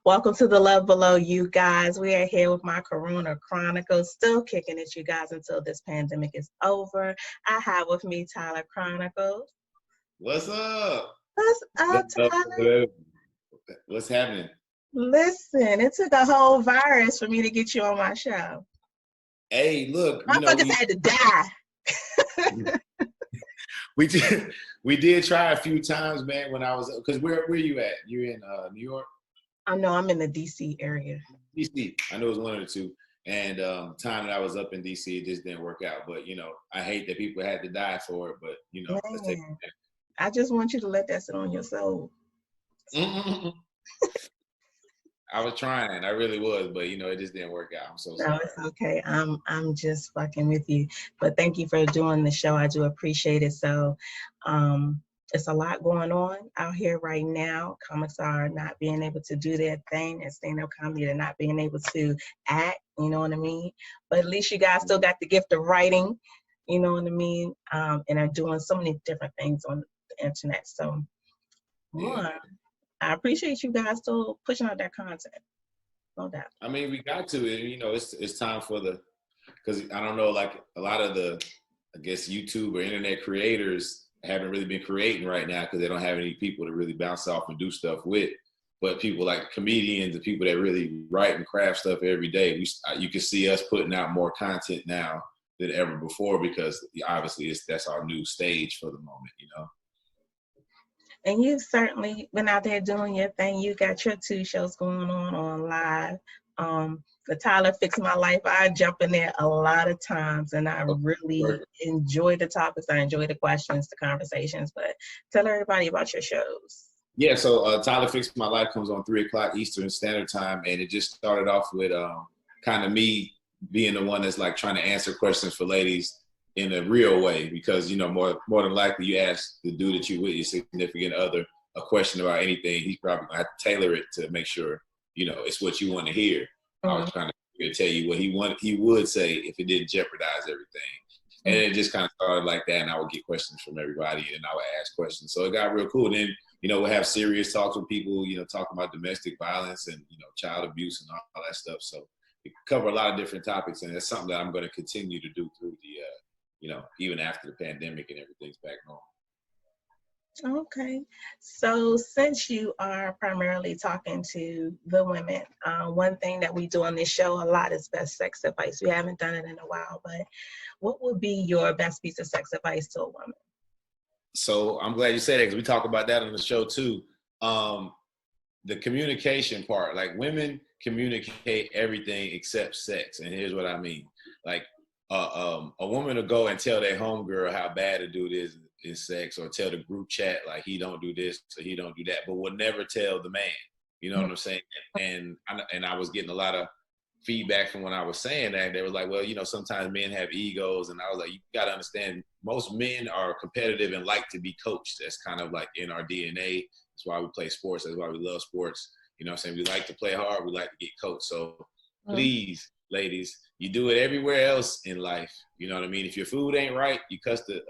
Welcome to the Love Below, you guys. We are here with my Corona Chronicles, still kicking it, you guys, until this pandemic is over. I have with me Tyler Chronicles. What's up? What's up, Tyler? What's happening? Listen, it took a whole virus for me to get you on my show. Hey, look, Motherfuckers had to die. we did try a few times, man. When I was, because where you at? You're in New York. I know I'm in the DC area. DC, I know it was one of the two. And time that I was up in DC, it just didn't work out. But I hate that people had to die for it. But let's take it. I just want you to let that sit on your soul. I was trying, I really was, but it just didn't work out. I'm so sorry. No, it's okay. I'm just fucking with you. But thank you for doing the show. I do appreciate it. So it's a lot going on out here right now. Comics are not being able to do their thing, and stand-up comedy, they're not being able to act, you know what I mean? But at least you guys still got the gift of writing, you know what I mean? And are doing so many different things on the internet. So I appreciate you guys still pushing out that content. No doubt. I mean, we got to, it's time for because I don't know, like a lot of the, I guess, YouTube or internet creators haven't really been creating right now because they don't have any people to really bounce off and do stuff with. But people like comedians and people that really write and craft stuff every day, you can see us putting out more content now than ever before because obviously that's our new stage for the moment, And you've certainly been out there doing your thing. You got your 2 shows going on live. The Tyler Fix My Life, I jump in there a lot of times, and I really enjoy the topics. I enjoy the questions, the conversations. But tell everybody about your shows. Yeah, so Tyler Fix My Life comes on 3 o'clock Eastern Standard Time, and it just started off with kind of me being the one that's like trying to answer questions for ladies in a real way, because more than likely you ask the dude that you with, your significant other, a question about anything, he's probably gonna have to tailor it to make sure it's what you want to hear. Mm-hmm. I was trying to tell you what he would say if it didn't jeopardize everything. Mm-hmm. And it just kind of started like that, and I would get questions from everybody, and I would ask questions. So it got real cool. And then we'll have serious talks with people, talking about domestic violence and child abuse and all that stuff. So we cover a lot of different topics, and that's something that I'm going to continue to do through the even after the pandemic and everything's back normal. Okay. So since you are primarily talking to the women, one thing that we do on this show a lot is best sex advice. We haven't done it in a while, but what would be your best piece of sex advice to a woman? So I'm glad you said that, because we talk about that on the show too. The communication part, like women communicate everything except sex. And here's what I mean. Like, a woman will go and tell their homegirl how bad a dude is in sex, or tell the group chat like he don't do this or he don't do that, but will never tell the man. You know what I'm saying? And I was getting a lot of feedback from when I was saying that. They were like, well, sometimes men have egos, and I was like, you got to understand, most men are competitive and like to be coached. That's kind of like in our DNA. That's why we play sports. That's why we love sports. You know what I'm saying? We like to play hard. We like to get coached. So please, ladies, you do it everywhere else in life. You know what I mean? If your food ain't right, you cuss the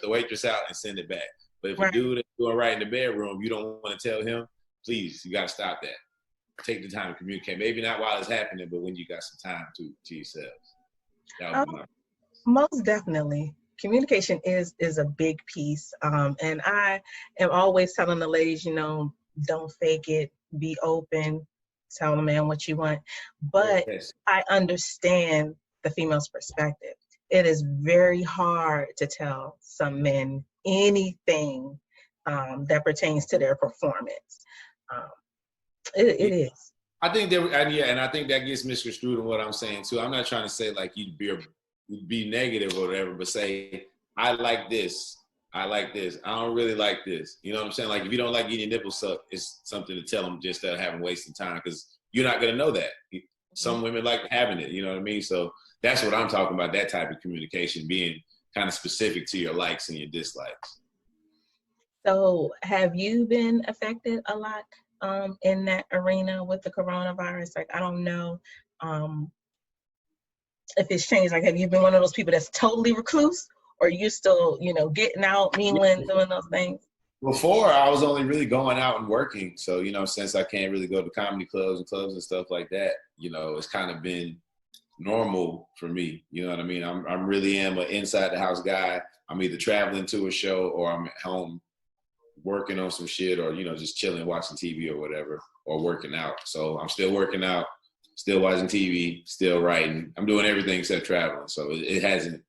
waitress out and send it back. But if you do it doing right in the bedroom, you don't want to tell him, please, you got to stop that. Take the time to communicate. Maybe not while it's happening, but when you got some time to yourselves. Most definitely. Communication is a big piece. And I am always telling the ladies, don't fake it, be open, tell the man what you want. But yes, I understand the female's perspective. It is very hard to tell some men anything that pertains to their performance. It is. I think and I think that gets misconstrued in what I'm saying too. I'm not trying to say like you'd be negative or whatever, but say, I like this. I like this. I don't really like this. You know what I'm saying? Like, if you don't like getting your nipples sucked, it's something to tell them just instead of having wasting time, because you're not going to know that. Some women like having it, you know what I mean? So that's what I'm talking about, that type of communication, being kind of specific to your likes and your dislikes. So have you been affected a lot in that arena with the coronavirus? Like, I don't know if it's changed. Like, have you been one of those people that's totally recluse, or you still, getting out, mingling, doing those things? Before, I was only really going out and working. So, since I can't really go to comedy clubs and stuff like that, it's kind of been normal for me. You know what I mean? I'm really am an inside the house guy. I'm either traveling to a show or I'm at home working on some shit or, just chilling, watching TV or whatever, or working out. So I'm still working out, still watching TV, still writing. I'm doing everything except traveling. So it hasn't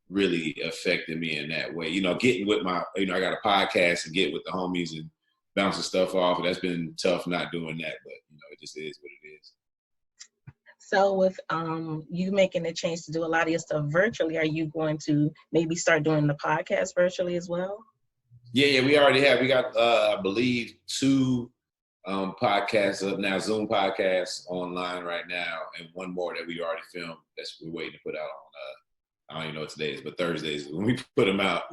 really affected me in that way. Getting with my, I got a podcast and get with the homies and bouncing stuff off. That's been tough not doing that, but it just is what it is. So with you making the change to do a lot of your stuff virtually, are you going to maybe start doing the podcast virtually as well? Yeah, we already have. We got, I believe, 2 podcasts up now, Zoom podcasts online right now, and one more that we already filmed we're waiting to put out on, I don't even know what today is, but Thursdays when we put them out.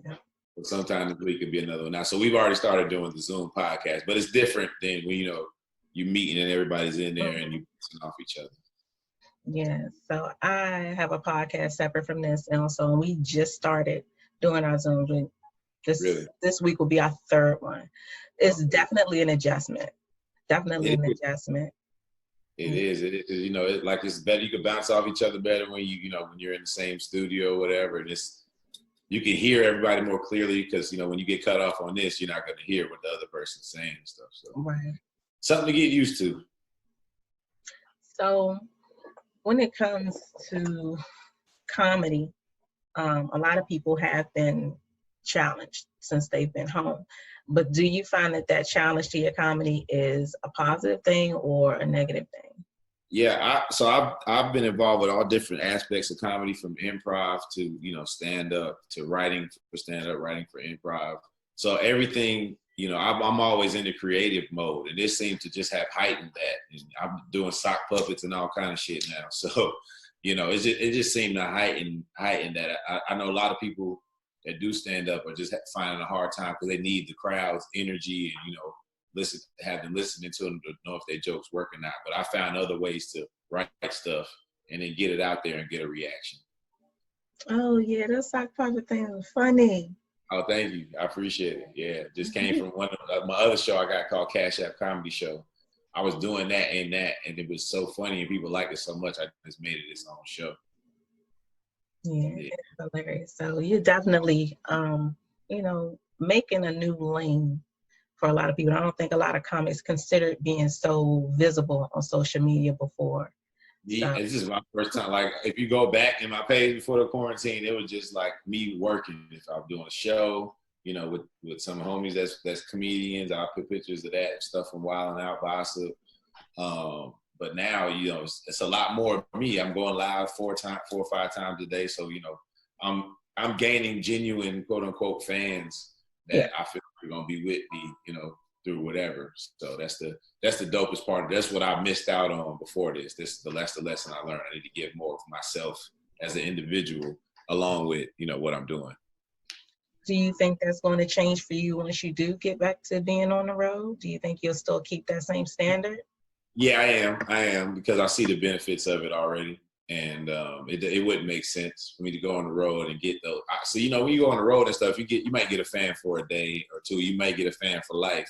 Yeah. Sometime this week could be another one. Now, so we've already started doing the Zoom podcast, but it's different than when, you meeting and everybody's in there and you pissing off each other. Yeah, so I have a podcast separate from this, and also we just started doing our Zoom. This week will be our 3rd one. It's definitely an adjustment. Definitely an adjustment. It is. It is. It's better. You can bounce off each other better when when you're in the same studio or whatever. And you can hear everybody more clearly because when you get cut off on this, you're not going to hear what the other person's saying and stuff. So right. Something to get used to. So when it comes to comedy, a lot of people have been challenged since they've been home. But do you find that challenge to your comedy is a positive thing or a negative thing? Yeah, I've been involved with all different aspects of comedy, from improv to stand up to writing for stand up, writing for improv. So everything, I'm always in the creative mode, and this seems to just have heightened that. And I'm doing sock puppets and all kind of shit now. So it just seemed to heighten that. I know a lot of people that do stand up are just finding a hard time because they need the crowd's energy and have them listening to them to know if their joke's work or not. But I found other ways to write stuff and then get it out there and get a reaction. Oh yeah, those sock puppet things are funny. Oh, thank you. I appreciate it. Yeah, just came from one of my other show I got called Cash App Comedy Show. I was doing that and it was so funny and people liked it so much I just made it its own show. Yeah, it's hilarious. So you're definitely, making a new lane for a lot of people. I don't think a lot of comics considered being so visible on social media before. Yeah, this is my first time. Like, if you go back in my page before the quarantine, it was just like me working. If I'm doing a show, with some homies that's comedians, I'll put pictures of that stuff from Wild 'N Out, Bossa. But now, it's a lot more for me. I'm going live 4 or 5 times a day. So, I'm gaining genuine quote unquote fans that I feel are gonna be with me, through whatever. So that's the dopest part. That's what I missed out on before this. That's the lesson I learned. I need to give more of myself as an individual along with, what I'm doing. Do you think that's going to change for you once you do get back to being on the road? Do you think you'll still keep that same standard? Yeah, I am because I see the benefits of it already. And it wouldn't make sense for me to go on the road and get those. So, when you go on the road and stuff, you might get a fan for a day or 2. You might get a fan for life.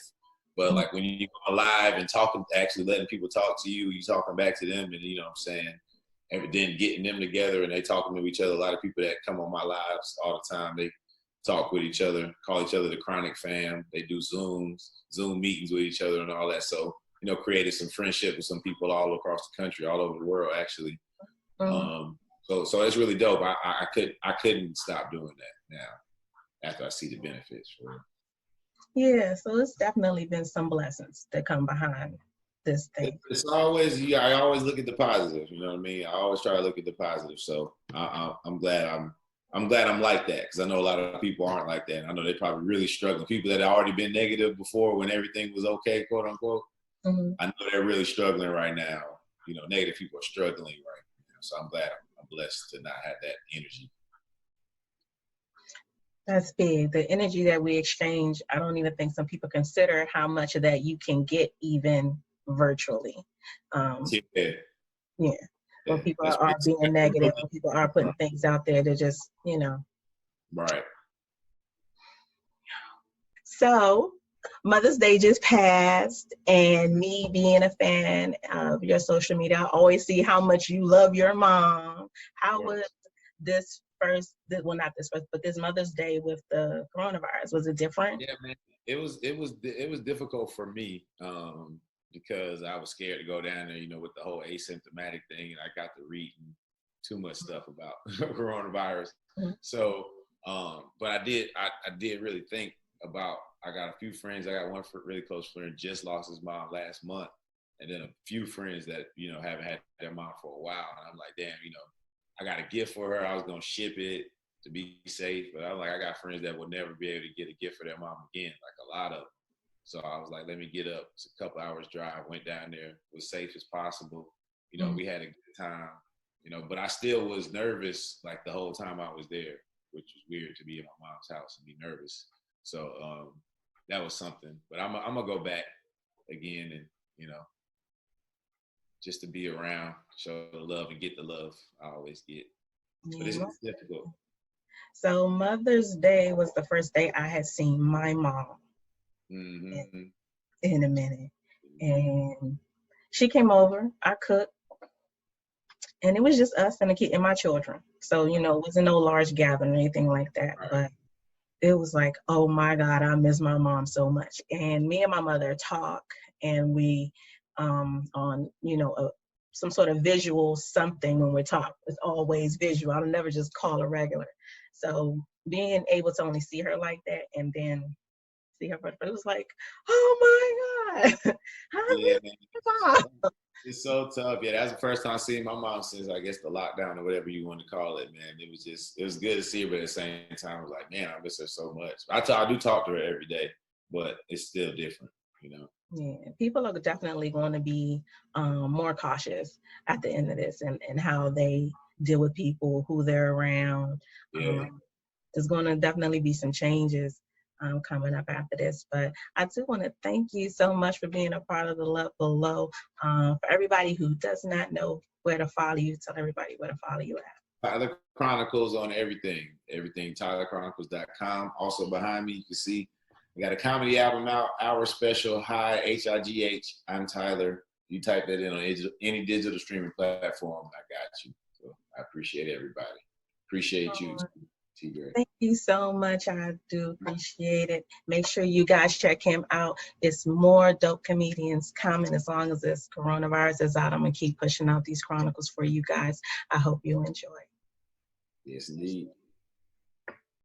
But like when you go live and talking, actually letting people talk to you, you talking back to them, and what I'm saying, and then getting them together and they talking to each other. A lot of people that come on my lives all the time, they talk with each other, call each other the Chronic fam. They do Zoom meetings with each other and all that. So, created some friendship with some people all across the country, all over the world, actually. So it's really dope. I couldn't stop doing that now after I see the benefits for it. Yeah, so it's definitely been some blessings that come behind this thing. It's always, I always look at the positive. You know what I mean? I always try to look at the positive. So I'm glad I'm like that, because I know a lot of people aren't like that. I know they're probably really struggling. People that have already been negative before when everything was okay, quote unquote. Mm-hmm. I know they're really struggling right now. Negative people are struggling right now. So I'm glad I'm blessed to not have that energy. That's big. The energy that we exchange, I don't even think some people consider how much of that you can get even virtually. Yeah. When people are being negative, when people are putting things out there, they're just, Right. So Mother's Day just passed, and me being a fan of your social media, I always see how much you love your mom. How was this first, well, not this first, but this Mother's Day with the coronavirus? Was it different? Yeah, man. It was difficult for me because I was scared to go down there, with the whole asymptomatic thing, and I got to reading too much stuff about coronavirus. Mhm. So, but I did really think about. I got a few friends. I got one really close friend just lost his mom last month, and then a few friends that haven't had their mom for a while. And I'm like, damn, I got a gift for her. I was gonna ship it to be safe, but I'm like, I got friends that will never be able to get a gift for their mom again, like a lot of them. So I was like, let me get up. It's a couple hours drive. Went down there, was safe as possible. We had a good time. But I still was nervous like the whole time I was there, which was weird to be in my mom's house and be nervous. So that was something. But I'm gonna go back again and just to be around, show the love and get the love I always get. But it's difficult. So Mother's Day was the first day I had seen my mom in a minute. And she came over, I cooked, and it was just us and the kid and my children. So, it wasn't no large gathering or anything like that. Right. But it was like, oh my God, I miss my mom so much. And me and my mother talk, and we on, some sort of visual something when we talk. It's always visual. I'll never just call her regular. So being able to only see her like that and then see her for the first, it was like, oh my God. Yeah, man. It's so tough. Yeah, that's the first time seeing my mom since, I guess, the lockdown or whatever you want to call it, man. It was good to see her, but at the same time, I was like, man, I miss her so much. I do talk to her every day, but it's still different, Yeah, people are definitely going to be more cautious at the end of this and how they deal with people, who they're around. Yeah. There's going to definitely be some changes coming up after this. But I do want to thank you so much for being a part of the Love Below. For everybody who does not know where to follow you, tell everybody where to follow you at. Tyler Chronicles on everything, tylerchronicles.com. Also behind me, you can see we got a comedy album out, Our Special High, H-I-G-H. I'm Tyler. You type that in on any digital streaming platform, I got you. So I appreciate everybody. Appreciate you, T-Bird. Thank you so much. I do appreciate it. Make sure you guys check him out. It's more dope comedians coming. As long as this coronavirus is out, I'm going to keep pushing out these chronicles for you guys. I hope you enjoy. Yes, indeed.